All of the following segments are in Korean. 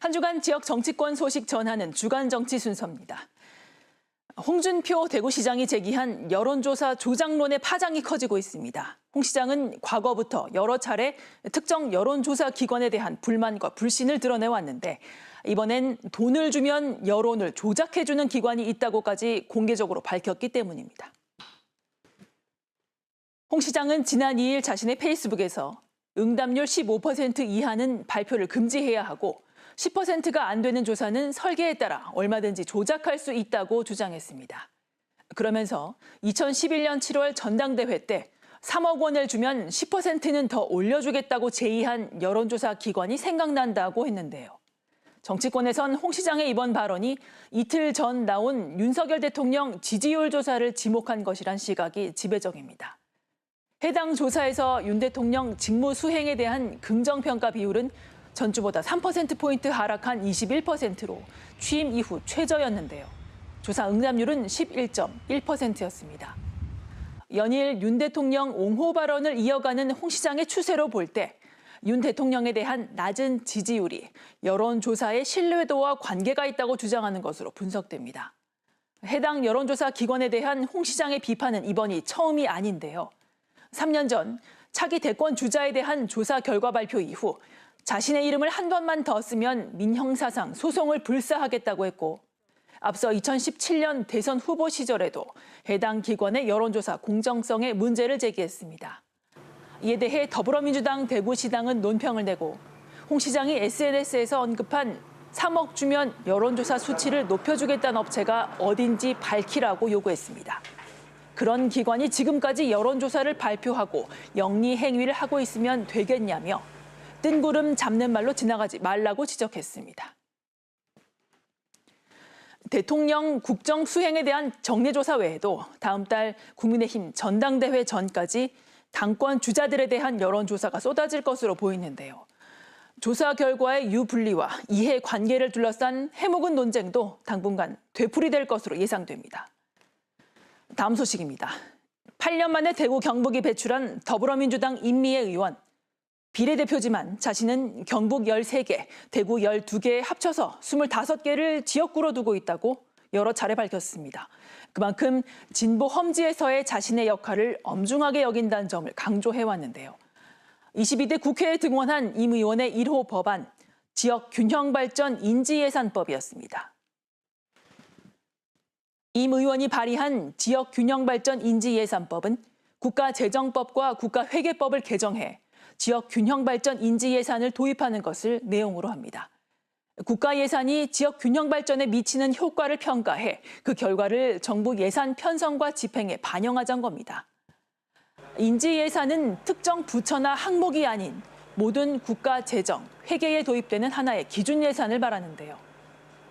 한 주간 지역 정치권 소식 전하는 주간 정치 순서입니다. 홍준표 대구시장이 제기한 여론조사 조작론의 파장이 커지고 있습니다. 홍 시장은 과거부터 여러 차례 특정 여론조사 기관에 대한 불만과 불신을 드러내왔는데 이번엔 돈을 주면 여론을 조작해주는 기관이 있다고까지 공개적으로 밝혔기 때문입니다. 홍 시장은 지난 2일 자신의 페이스북에서 응답률 15% 이하는 발표를 금지해야 하고 10%가 안 되는 조사는 설계에 따라 얼마든지 조작할 수 있다고 주장했습니다. 그러면서 2011년 7월 전당대회 때 3억 원을 주면 10%는 더 올려주겠다고 제의한 여론조사 기관이 생각난다고 했는데요. 정치권에선 홍 시장의 이번 발언이 이틀 전 나온 윤석열 대통령 지지율 조사를 지목한 것이란 시각이 지배적입니다. 해당 조사에서 윤 대통령 직무 수행에 대한 긍정평가 비율은 전주보다 3%포인트 하락한 21%로 취임 이후 최저였는데요. 조사 응답률은 11.1%였습니다. 연일 윤 대통령 옹호 발언을 이어가는 홍 시장의 추세로 볼 때 윤 대통령에 대한 낮은 지지율이 여론조사의 신뢰도와 관계가 있다고 주장하는 것으로 분석됩니다. 해당 여론조사 기관에 대한 홍 시장의 비판은 이번이 처음이 아닌데요. 3년 전 차기 대권 주자에 대한 조사 결과 발표 이후 자신의 이름을 한 번만 더 쓰면 민형사상 소송을 불사하겠다고 했고 앞서 2017년 대선 후보 시절에도 해당 기관의 여론조사 공정성에 문제를 제기했습니다. 이에 대해 더불어민주당 대구시당은 논평을 내고 홍 시장이 SNS에서 언급한 3억 주면 여론조사 수치를 높여주겠다는 업체가 어딘지 밝히라고 요구했습니다. 그런 기관이 지금까지 여론조사를 발표하고 영리 행위를 하고 있으면 되겠냐며 뜬구름 잡는 말로 지나가지 말라고 지적했습니다. 대통령 국정 수행에 대한 정례조사 외에도 다음 달 국민의힘 전당대회 전까지 당권 주자들에 대한 여론조사가 쏟아질 것으로 보이는데요. 조사 결과의 유불리와 이해관계를 둘러싼 해묵은 논쟁도 당분간 되풀이될 것으로 예상됩니다. 다음 소식입니다. 8년 만에 대구 경북이 배출한 더불어민주당 임미애 의원. 비례대표지만 자신은 경북 13개, 대구 12개 합쳐서 25개를 지역구로 두고 있다고 여러 차례 밝혔습니다. 그만큼 진보 험지에서의 자신의 역할을 엄중하게 여긴다는 점을 강조해왔는데요. 22대 국회에 등원한 임 의원의 1호 법안, 지역균형발전 인지예산법이었습니다. 임 의원이 발의한 지역균형발전 인지예산법은 국가재정법과 국가회계법을 개정해 지역균형발전 인지예산을 도입하는 것을 내용으로 합니다. 국가예산이 지역균형발전에 미치는 효과를 평가해 그 결과를 정부 예산 편성과 집행에 반영하자는 겁니다. 인지예산은 특정 부처나 항목이 아닌 모든 국가재정, 회계에 도입되는 하나의 기준예산을 말하는데요.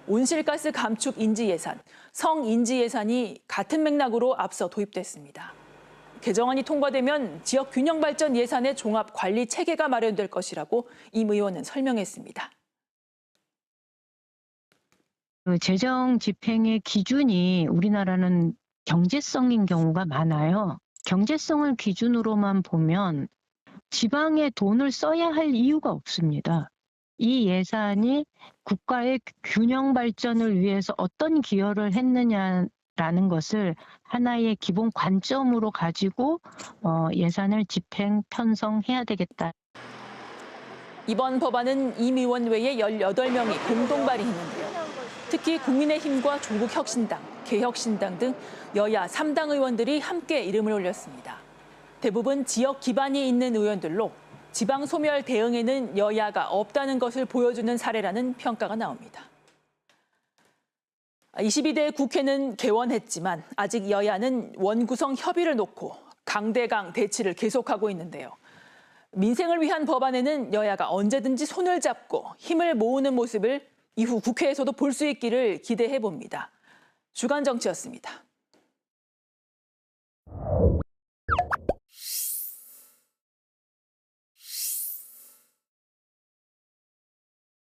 온실가스 감축 인지예산, 성인지예산이 같은 맥락으로 앞서 도입됐습니다. 개정안이 통과되면 지역균형발전 예산의 종합관리 체계가 마련될 것이라고 임 의원은 설명했습니다. 재정 집행의 기준이 우리나라는 경제성인 경우가 많아요. 경제성을 기준으로만 보면 지방에 돈을 써야 할 이유가 없습니다. 이 예산이 국가의 균형 발전을 위해서 어떤 기여를 했느냐라는 것을 하나의 기본 관점으로 가지고 예산을 집행, 편성해야 되겠다. 이번 법안은 임 의원 외에 18명이 공동 발의했는데요. 특히 국민의힘과 조국혁신당, 개혁신당 등 여야 3당 의원들이 함께 이름을 올렸습니다. 대부분 지역 기반이 있는 의원들로 지방 소멸 대응에는 여야가 없다는 것을 보여주는 사례라는 평가가 나옵니다. 22대 국회는 개원했지만 아직 여야는 원구성 협의를 놓고 강대강 대치를 계속하고 있는데요. 민생을 위한 법안에는 여야가 언제든지 손을 잡고 힘을 모으는 모습을 이후 국회에서도 볼 수 있기를 기대해 봅니다. 주간 정치였습니다.